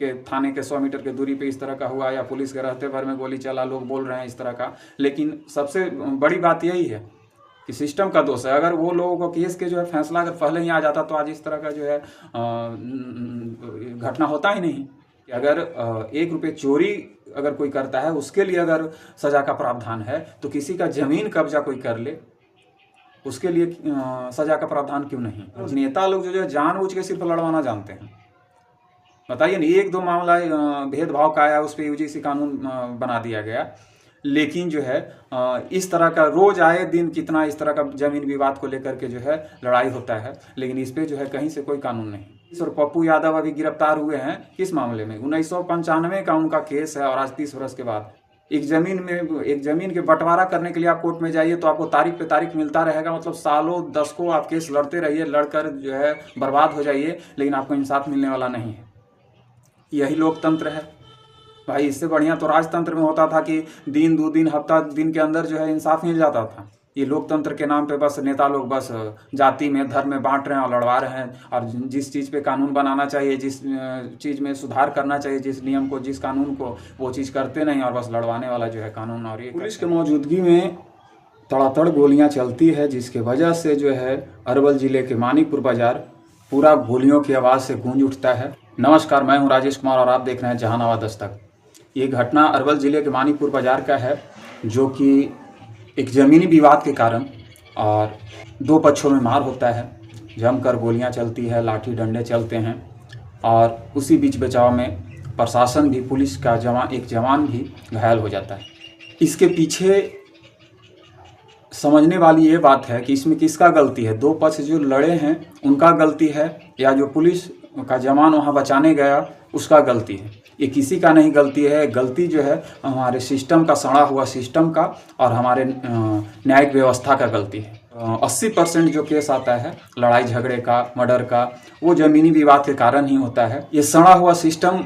के थाने के 100 मीटर के दूरी पे इस तरह का हुआ, या पुलिस के रहते भर में गोली चला, लोग बोल रहे हैं इस तरह का। लेकिन सबसे बड़ी बात यही है कि सिस्टम का दोष है। अगर वो लोगों को केस के जो है फैसला अगर पहले ही आ जाता तो आज इस तरह का जो है घटना होता ही नहीं। अगर 1 रुपये चोरी अगर कोई करता है उसके लिए अगर सजा का प्रावधान है, तो किसी का जमीन कब्जा कोई कर ले उसके लिए सजा का प्रावधान क्यों नहीं? नेता लोग जो है जानबूझ के सिर्फ लड़वाना जानते हैं। बताइए ना, 1-2 मामला भेदभाव का आया, उस पर यूजीसी कानून बना दिया गया, लेकिन जो है इस तरह का रोज आए दिन कितना इस तरह का जमीन विवाद को लेकर के जो है लड़ाई होता है, लेकिन इस पे जो है कहीं से कोई कानून नहीं। और पप्पू यादव अभी गिरफ्तार हुए हैं किस मामले में? 1995 का उनका केस है, और आज 30 वर्ष के बाद एक जमीन के बंटवारा करने के लिए आप कोर्ट में जाइए तो आपको तारीख पे तारीख मिलता रहेगा। मतलब सालों दशकों आप केस लड़ते रहिए, लड़कर जो है बर्बाद हो जाइए, लेकिन आपको इंसाफ मिलने वाला नहीं है। यही लोकतंत्र है भाई। इससे बढ़िया तो राजतंत्र में होता था कि दिन 2 दिन हफ्ता दिन के अंदर जो है इंसाफ मिल जाता था। ये लोकतंत्र के नाम पे बस नेता लोग बस जाति में धर्म में बांट रहे हैं और लड़वा रहे हैं, और जिस चीज़ पे कानून बनाना चाहिए, जिस चीज़ में सुधार करना चाहिए, जिस नियम को जिस कानून को, वो चीज़ करते नहीं, और बस लड़वाने वाला जो है कानून। और ये पुलिस के मौजूदगी में तड़ातड़ गोलियाँ चलती है, जिसके वजह से जो है अरवल ज़िले के मानिकपुर बाज़ार पूरा गोलियों की आवाज़ से गूंज उठता है। नमस्कार, मैं हूं राजेश कुमार और आप देख रहे हैं जहानाबाद दस्तक। ये घटना अरवल ज़िले के मानिकपुर बाज़ार का है, जो कि एक ज़मीनी विवाद के कारण और 2 पक्षों में मार होता है, जमकर गोलियां चलती है, लाठी डंडे चलते हैं, और उसी बीच बचाव में प्रशासन भी, पुलिस का एक जवान भी घायल हो जाता है। इसके पीछे समझने वाली ये बात है कि इसमें किसका गलती है? 2 पक्ष जो लड़े हैं उनका गलती है, या जो पुलिस का जवान वहाँ बचाने गया उसका गलती है? ये किसी का नहीं गलती है। गलती जो है हमारे सिस्टम का, सड़ा हुआ सिस्टम का, और हमारे न्यायिक व्यवस्था का गलती है। 80% जो केस आता है लड़ाई झगड़े का, मर्डर का, वो ज़मीनी विवाद के कारण ही होता है। ये सड़ा हुआ सिस्टम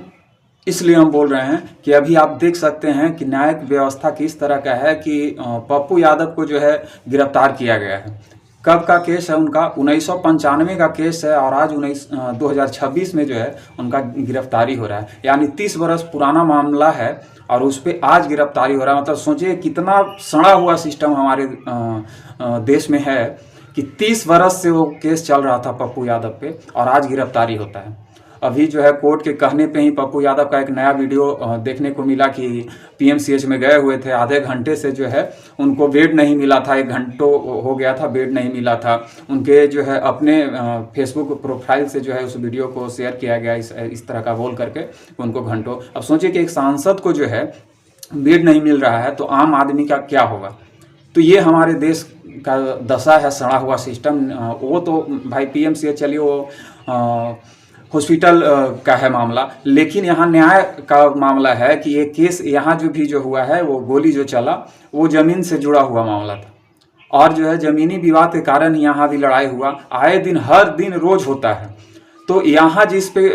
इसलिए हम बोल रहे हैं कि अभी आप देख सकते हैं कि न्यायिक व्यवस्था किस तरह का है कि पप्पू यादव को जो है गिरफ्तार किया गया है। कब का केस है उनका? 1995 का केस है, और आज 2026 में जो है उनका गिरफ्तारी हो रहा है। यानी 30 वर्ष पुराना मामला है और उस पर आज गिरफ्तारी हो रहा है। मतलब सोचिए कितना सड़ा हुआ सिस्टम हमारे देश में है कि 30 वर्ष से वो केस चल रहा था पप्पू यादव पे, और आज गिरफ्तारी होता है। अभी जो है कोर्ट के कहने पे ही पप्पू यादव का एक नया वीडियो देखने को मिला कि पीएमसीएच में गए हुए थे, आधे घंटे से जो है उनको बेड नहीं मिला था, 1 घंटा हो गया था, बेड नहीं मिला था। उनके जो है अपने फेसबुक प्रोफाइल से जो है उस वीडियो को शेयर किया गया इस तरह का बोल करके उनको घंटों। अब सोचिए कि एक सांसद को जो है बेड नहीं मिल रहा है, तो आम आदमी का क्या होगा? तो ये हमारे देश का दशा है, सड़ा हुआ सिस्टम। वो तो भाई पीएमसीएच चलिए वो हॉस्पिटल का है मामला, लेकिन यहाँ न्याय का मामला है कि ये केस यहाँ जो हुआ है, वो गोली जो चला वो ज़मीन से जुड़ा हुआ मामला था, और जो है ज़मीनी विवाद के कारण यहाँ भी लड़ाई हुआ। आए दिन, हर दिन, रोज होता है। तो यहाँ जिस पे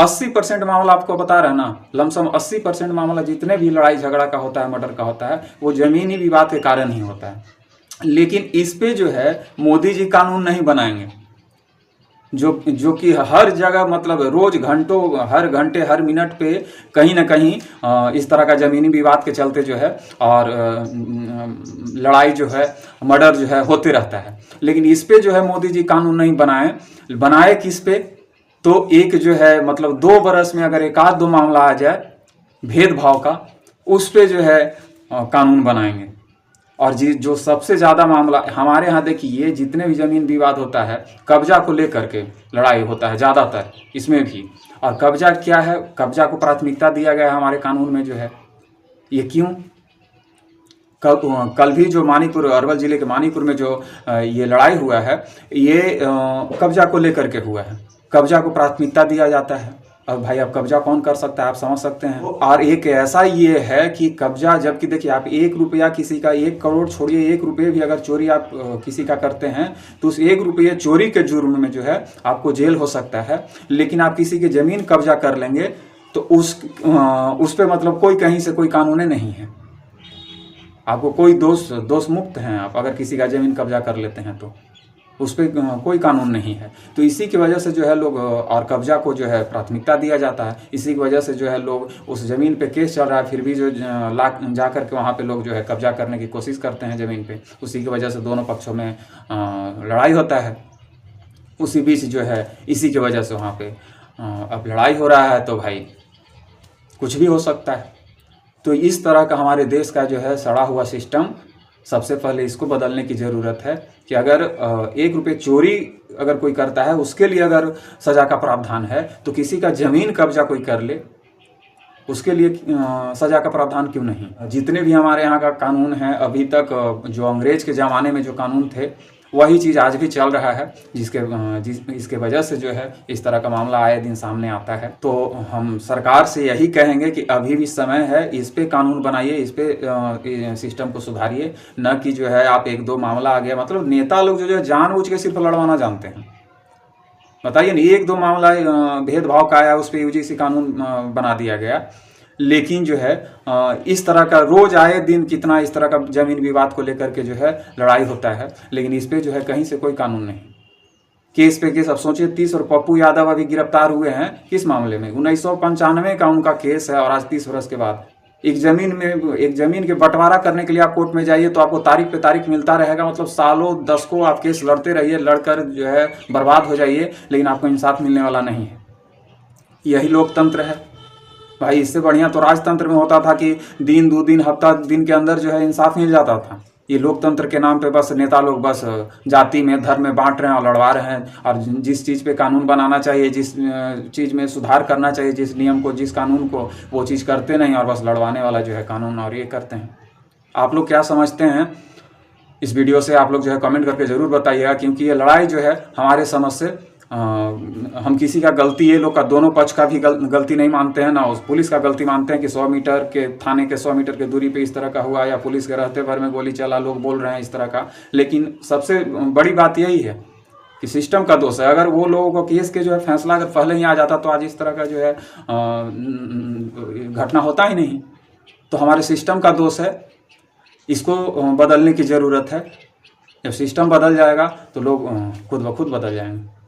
80% मामला आपको बता रहा ना, लमसम 80% मामला जितने भी लड़ाई झगड़ा का होता है, मर्डर का होता है, वो ज़मीनी विवाद के कारण ही होता है। लेकिन इस पे जो है मोदी जी कानून नहीं बनाएंगे, जो कि हर जगह, मतलब रोज घंटों, हर घंटे हर मिनट पे कहीं ना कहीं इस तरह का ज़मीनी विवाद के चलते जो है और लड़ाई जो है, मर्डर जो है होते रहता है। लेकिन इस पे जो है मोदी जी कानून नहीं बनाए किस पे? तो एक जो है मतलब 2 बरस में अगर 1-2 मामला आ जाए भेदभाव का, उस पे जो है कानून बनाएंगे। और जो सबसे ज़्यादा मामला हमारे यहाँ देखिए, ये जितने भी ज़मीन विवाद होता है, कब्जा को लेकर के लड़ाई होता है ज़्यादातर इसमें भी। और कब्जा क्या है? कब्जा को प्राथमिकता दिया गया है हमारे कानून में जो है। ये क्यों? कल भी जो मानिकपुर, अरवल ज़िले के मानिकपुर में जो ये लड़ाई हुआ है, ये कब्जा को लेकर के हुआ है। कब्जा को प्राथमिकता दिया जाता है। अब भाई, अब कब्जा कौन कर सकता है, आप समझ सकते हैं। और एक ऐसा ये है कि कब्जा, जबकि देखिए आप 1 रुपया किसी का, 1 करोड़ छोड़िए, 1 रुपये भी अगर चोरी आप किसी का करते हैं तो उस 1 रुपये चोरी के जुर्म में जो है आपको जेल हो सकता है। लेकिन आप किसी की ज़मीन कब्जा कर लेंगे तो उस पर मतलब कोई कहीं से कोई कानून नहीं है, आपको कोई दोष मुक्त हैं आप अगर किसी का ज़मीन कब्जा कर लेते हैं तो। उस पर कोई कानून नहीं है। तो इसी की वजह से जो है लोग और कब्जा को जो है प्राथमिकता दिया जाता है। इसी की वजह से जो है लोग उस ज़मीन पे केस चल रहा है, फिर भी जो जा कर के वहाँ पे लोग जो है कब्जा करने की कोशिश करते हैं ज़मीन पे। उसी की वजह से दोनों पक्षों में लड़ाई होता है। उसी बीच जो है इसी की वजह से वहाँ पे अब लड़ाई हो रहा है तो भाई कुछ भी हो सकता है। तो इस तरह का हमारे देश का जो है सड़ा हुआ सिस्टम, सबसे पहले इसको बदलने की ज़रूरत है कि अगर 1 रुपये चोरी अगर कोई करता है उसके लिए अगर सज़ा का प्रावधान है, तो किसी का ज़मीन कब्जा कोई कर ले उसके लिए सज़ा का प्रावधान क्यों नहीं। जितने भी हमारे यहाँ का कानून है अभी तक, जो अंग्रेज़ के ज़माने में जो कानून थे वही चीज़ आज भी चल रहा है, इसके वजह से जो है इस तरह का मामला आए दिन सामने आता है। तो हम सरकार से यही कहेंगे कि अभी भी समय है, इस पे कानून बनाइए, इस पे सिस्टम को सुधारिए, न कि जो है आप 1-2 मामला आ गया, मतलब नेता लोग जो है जानबूझ के सिर्फ लड़वाना जानते हैं। बताइए नहीं, 1-2 मामला भेदभाव का आया उस पर यूजीसी कानून बना दिया गया, लेकिन जो है इस तरह का रोज आए दिन कितना इस तरह का जमीन विवाद को लेकर के जो है लड़ाई होता है, लेकिन इस पे जो है कहीं से कोई कानून नहीं। केस पे केस, अब सोचिए 30 और पप्पू यादव अभी गिरफ्तार हुए हैं किस मामले में, 1995 का उनका केस है, और आज 30 वर्ष के बाद एक जमीन के बंटवारा करने के लिए आप कोर्ट में जाइए तो आपको तारीख पे तारीख मिलता रहेगा, मतलब सालों दशकों आप केस लड़ते रहिए, लड़कर जो है बर्बाद हो जाइए, लेकिन आपको इंसाफ मिलने वाला नहीं है। यही लोकतंत्र है भाई। इससे बढ़िया तो राजतंत्र में होता था कि दिन 2 दिन हफ्ता दिन के अंदर जो है इंसाफ मिल जाता था। ये लोकतंत्र के नाम पे बस नेता लोग बस जाति में धर्म में बांट रहे हैं और लड़वा रहे हैं, और जिस चीज़ पे कानून बनाना चाहिए, जिस चीज़ में सुधार करना चाहिए, जिस नियम को, जिस कानून को, वो चीज़ करते नहीं, और बस लड़वाने वाला जो है कानून और ये करते हैं। आप लोग क्या समझते हैं इस वीडियो से, आप लोग जो है कमेंट करके ज़रूर बताइएगा, क्योंकि ये लड़ाई जो है हमारे समझ से हम किसी का गलती, ये लोग का दोनों पक्ष का भी गलती नहीं मानते हैं, ना उस पुलिस का गलती मानते हैं कि 100 मीटर के थाने के 100 मीटर के दूरी पे इस तरह का हुआ, या पुलिस के रहते भर में गोली चला, लोग बोल रहे हैं इस तरह का। लेकिन सबसे बड़ी बात यही है कि सिस्टम का दोष है। अगर वो लोगों को केस के जो है फैसला अगर पहले ही आ जाता तो आज इस तरह का जो है घटना होता ही नहीं। तो हमारे सिस्टम का दोष है, इसको बदलने की ज़रूरत है। जब सिस्टम बदल जाएगा तो लोग खुद ब खुद बदल जाएंगे।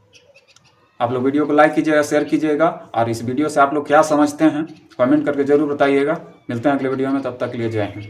आप लोग वीडियो को लाइक कीजिएगा, शेयर कीजिएगा, और इस वीडियो से आप लोग क्या समझते हैं कमेंट करके जरूर बताइएगा। मिलते हैं अगले वीडियो में, तब तक के लिए जय हिंद।